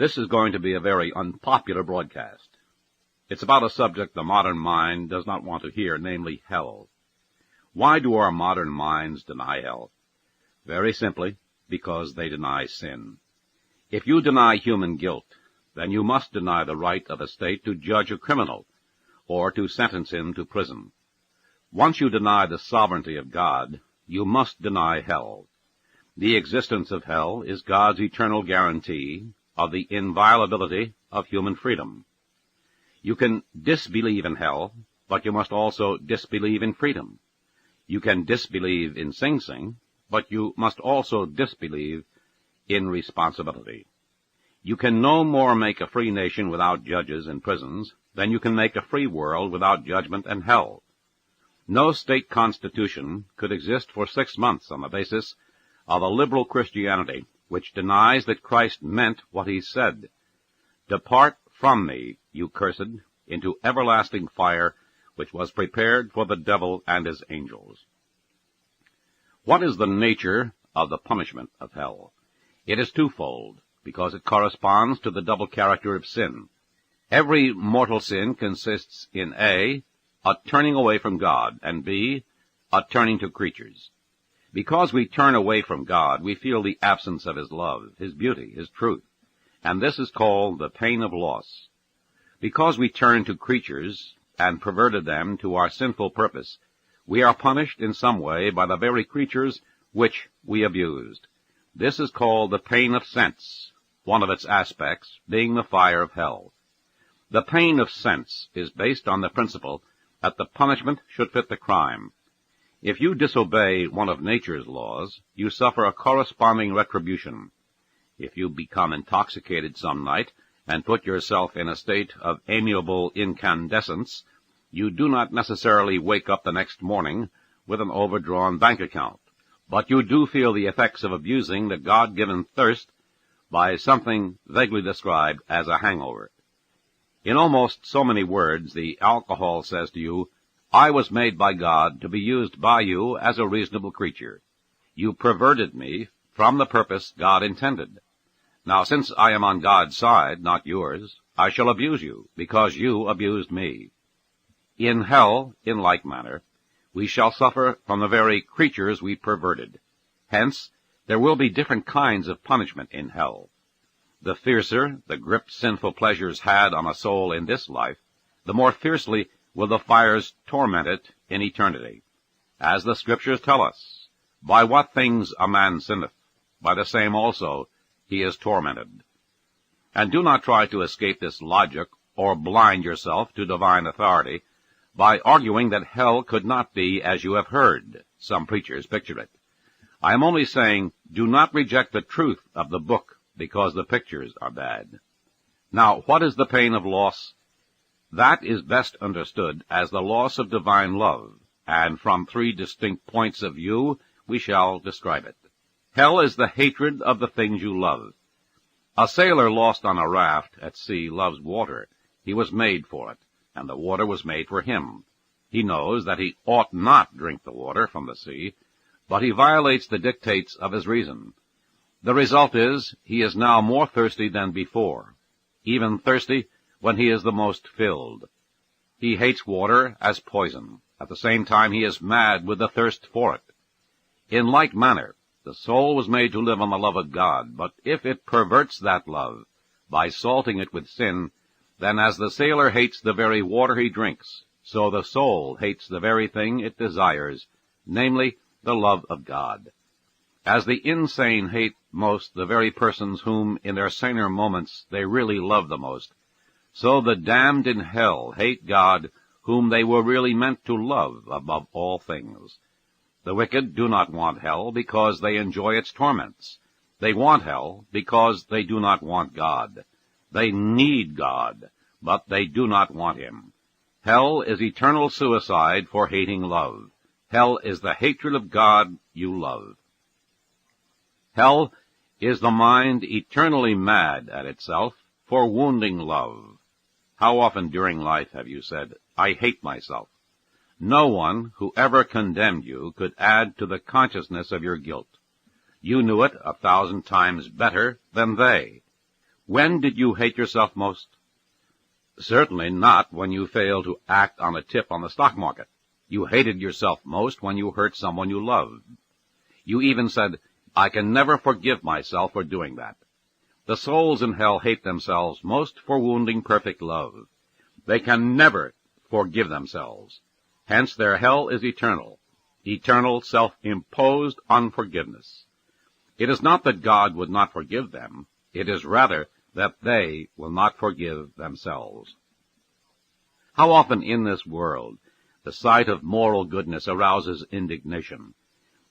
This is going to be a very unpopular broadcast. It's about a subject the modern mind does not want to hear, namely hell. Why do our modern minds deny hell? Very simply, because they deny sin. If you deny human guilt, then you must deny the right of a state to judge a criminal, or to sentence him to prison. Once you deny the sovereignty of God, you must deny hell. The existence of hell is God's eternal guarantee of the inviolability of human freedom. You can disbelieve in hell, but you must also disbelieve in freedom. You can disbelieve in Sing Sing, but you must also disbelieve in responsibility. You can no more make a free nation without judges and prisons than you can make a free world without judgment and hell. No state constitution could exist for 6 months on the basis of a liberal Christianity which denies that Christ meant what he said. Depart from me, you cursed, into everlasting fire, which was prepared for the devil and his angels. What is the nature of the punishment of hell? It is twofold, because it corresponds to the double character of sin. Every mortal sin consists in A, a turning away from God, and B, a turning to creatures. Because we turn away from God, we feel the absence of his love, his beauty, his truth, and this is called the pain of loss. Because we turn to creatures and perverted them to our sinful purpose, we are punished in some way by the very creatures which we abused. This is called the pain of sense, one of its aspects being the fire of hell. The pain of sense is based on the principle that the punishment should fit the crime. If you disobey one of nature's laws, you suffer a corresponding retribution. If you become intoxicated some night and put yourself in a state of amiable incandescence, you do not necessarily wake up the next morning with an overdrawn bank account, but you do feel the effects of abusing the God-given thirst by something vaguely described as a hangover. In almost so many words, the alcohol says to you, I was made by God to be used by you as a reasonable creature. You perverted me from the purpose God intended. Now, since I am on God's side, not yours, I shall abuse you, because you abused me. In hell, in like manner, we shall suffer from the very creatures we perverted. Hence, there will be different kinds of punishment in hell. The fiercer the grip sinful pleasures had on a soul in this life, the more fiercely will the fires torment it in eternity. As the Scriptures tell us, by what things a man sinneth, by the same also he is tormented. And do not try to escape this logic or blind yourself to divine authority by arguing that hell could not be as you have heard some preachers picture it. I am only saying, do not reject the truth of the book because the pictures are bad. Now, what is the pain of loss? That is best understood as the loss of divine love, and from 3 distinct points of view we shall describe it. Hell is the hatred of the things you love. A sailor lost on a raft at sea loves water. He was made for it, and the water was made for him. He knows that he ought not drink the water from the sea, but he violates the dictates of his reason. The result is, he is now more thirsty than before, even thirsty when he is the most filled. He hates water as poison. At the same time, he is mad with the thirst for it. In like manner, the soul was made to live on the love of God, but if it perverts that love by salting it with sin, then as the sailor hates the very water he drinks, so the soul hates the very thing it desires, namely, the love of God. As the insane hate most the very persons whom in their saner moments they really love the most, so the damned in hell hate God whom they were really meant to love above all things. The wicked do not want hell because they enjoy its torments. They want hell because they do not want God. They need God, but they do not want him. Hell is eternal suicide for hating love. Hell is the hatred of God you love. Hell is the mind eternally mad at itself for wounding love. How often during life have you said, I hate myself? No one who ever condemned you could add to the consciousness of your guilt. You knew it 1,000 times better than they. When did you hate yourself most? Certainly not when you failed to act on a tip on the stock market. You hated yourself most when you hurt someone you loved. You even said, "I can never forgive myself for doing that." The souls in hell hate themselves most for wounding perfect love. They can never forgive themselves. Hence their hell is eternal self-imposed unforgiveness. It is not that God would not forgive them. It is rather that they will not forgive themselves. How often in this world the sight of moral goodness arouses indignation.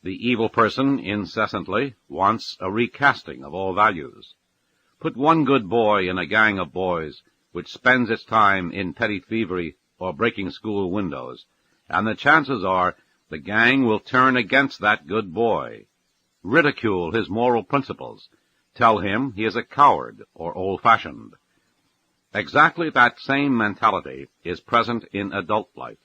The evil person incessantly wants a recasting of all values. Put one good boy in a gang of boys which spends its time in petty thievery or breaking school windows, and the chances are the gang will turn against that good boy, ridicule his moral principles, tell him he is a coward or old-fashioned. Exactly that same mentality is present in adult life.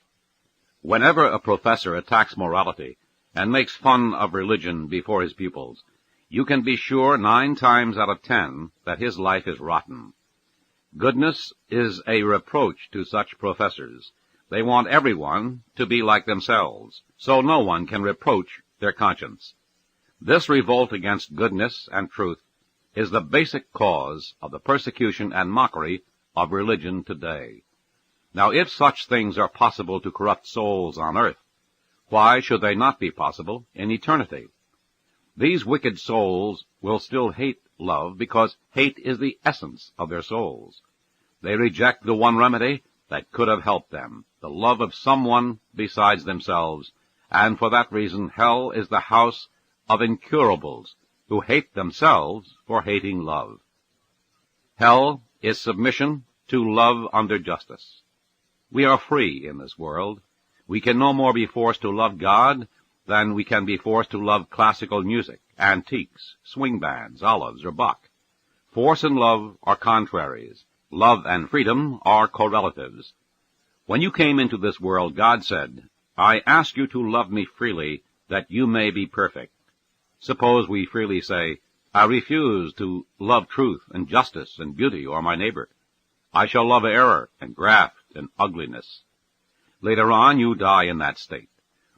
Whenever a professor attacks morality and makes fun of religion before his pupils, you can be sure 9 times out of 10 that his life is rotten. Goodness is a reproach to such professors. They want everyone to be like themselves, so no one can reproach their conscience. This revolt against goodness and truth is the basic cause of the persecution and mockery of religion today. Now, if such things are possible to corrupt souls on earth, why should they not be possible in eternity? These wicked souls will still hate love because hate is the essence of their souls. They reject the one remedy that could have helped them, the love of someone besides themselves, and for that reason hell is the house of incurables who hate themselves for hating love. Hell is submission to love under justice. We are free in this world. We can no more be forced to love God than we can be forced to love classical music, antiques, swing bands, olives, or Bach. Force and love are contraries. Love and freedom are correlatives. When you came into this world, God said, "I ask you to love me freely, that you may be perfect." Suppose we freely say, "I refuse to love truth and justice and beauty or my neighbor. I shall love error and graft and ugliness." Later on you die in that state,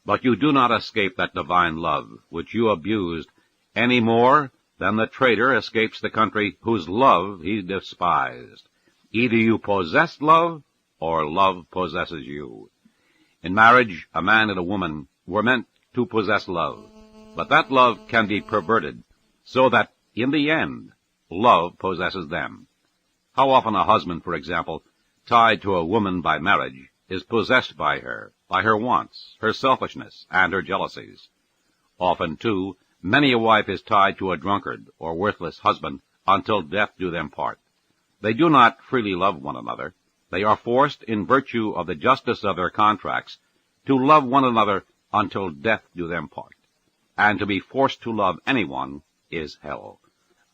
but you do not escape that divine love which you abused any more than the traitor escapes the country whose love he despised. Either you possess love, or love possesses you. In marriage, a man and a woman were meant to possess love, but that love can be perverted, so that, in the end, love possesses them. How often a husband, for example, tied to a woman by marriage, is possessed by her wants, her selfishness, and her jealousies. Often, too, many a wife is tied to a drunkard or worthless husband until death do them part. They do not freely love one another. They are forced, in virtue of the justice of their contracts, to love one another until death do them part. And to be forced to love anyone is hell.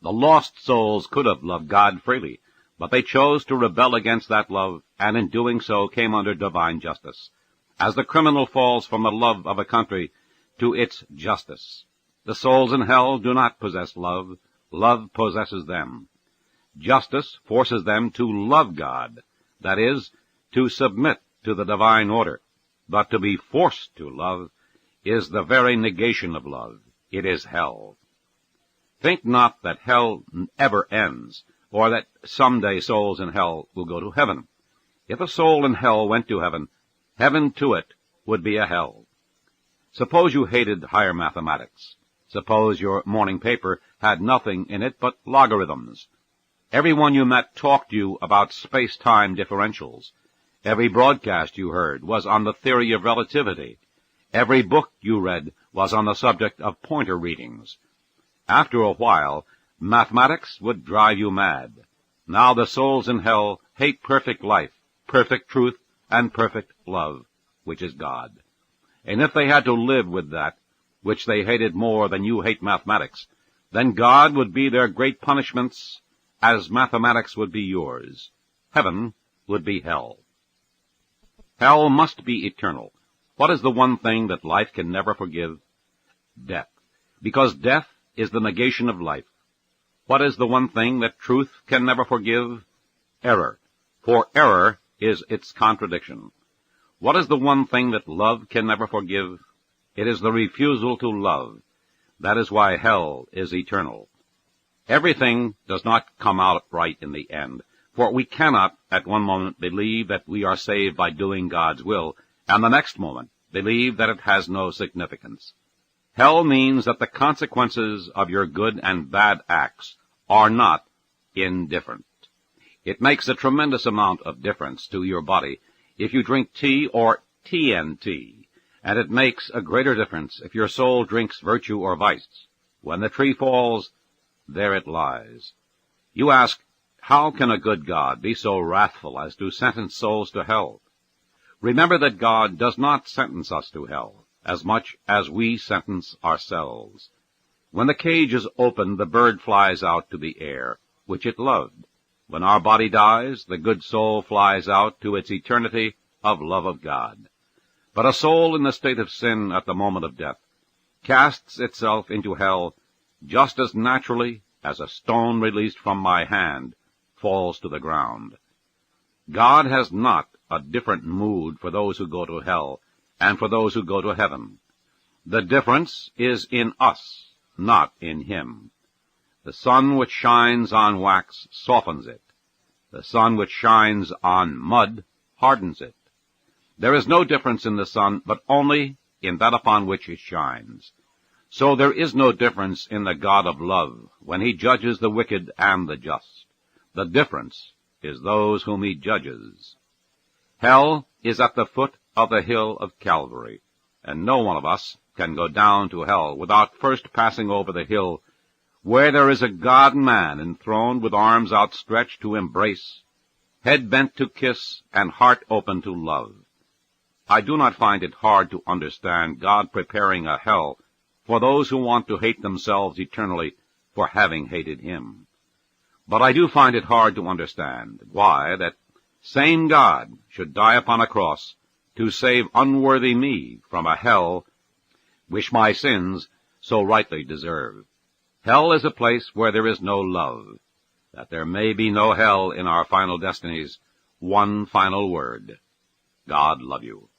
The lost souls could have loved God freely, but they chose to rebel against that love, and in doing so came under divine justice, as the criminal falls from the love of a country to its justice. The souls in hell do not possess love. Love possesses them. Justice forces them to love God, that is, to submit to the divine order. But to be forced to love is the very negation of love. It is hell. Think not that hell ever ends, or that someday souls in hell will go to heaven. If a soul in hell went to heaven, heaven to it would be a hell. Suppose you hated higher mathematics. Suppose your morning paper had nothing in it but logarithms. Everyone you met talked to you about space-time differentials. Every broadcast you heard was on the theory of relativity. Every book you read was on the subject of pointer readings. After a while, mathematics would drive you mad. Now the souls in hell hate perfect life, perfect truth, and perfect love, which is God. And if they had to live with that, which they hated more than you hate mathematics, then God would be their great punishments, as mathematics would be yours. Heaven would be hell. Hell must be eternal. What is the one thing that life can never forgive? Death. Because death is the negation of life. What is the one thing that truth can never forgive? Error, for error is its contradiction. What is the one thing that love can never forgive? It is the refusal to love. That is why hell is eternal. Everything does not come out right in the end, for we cannot at one moment believe that we are saved by doing God's will, and the next moment believe that it has no significance. Hell means that the consequences of your good and bad acts are not indifferent. It makes a tremendous amount of difference to your body if you drink tea or TNT, and it makes a greater difference if your soul drinks virtue or vice. When the tree falls, there it lies. You ask, how can a good God be so wrathful as to sentence souls to hell? Remember that God does not sentence us to hell as much as we sentence ourselves. When the cage is opened, the bird flies out to the air, which it loved. When our body dies, the good soul flies out to its eternity of love of God. But a soul in the state of sin at the moment of death casts itself into hell just as naturally as a stone released from my hand falls to the ground. God has not a different mood for those who go to hell and for those who go to heaven. The difference is in us, not in him. The sun which shines on wax softens it. The sun which shines on mud hardens it. There is no difference in the sun, but only in that upon which it shines. So there is no difference in the God of love when he judges the wicked and the just. The difference is those whom he judges. Hell is at the foot of the hill of Calvary, and no one of us can go down to hell without first passing over the hill where there is a God-man enthroned with arms outstretched to embrace, head bent to kiss, and heart open to love. I do not find it hard to understand God preparing a hell for those who want to hate themselves eternally for having hated him. But I do find it hard to understand why that same God should die upon a cross to save unworthy me from a hell which my sins so rightly deserve. Hell is a place where there is no love. That there may be no hell in our final destinies, one final word. God love you.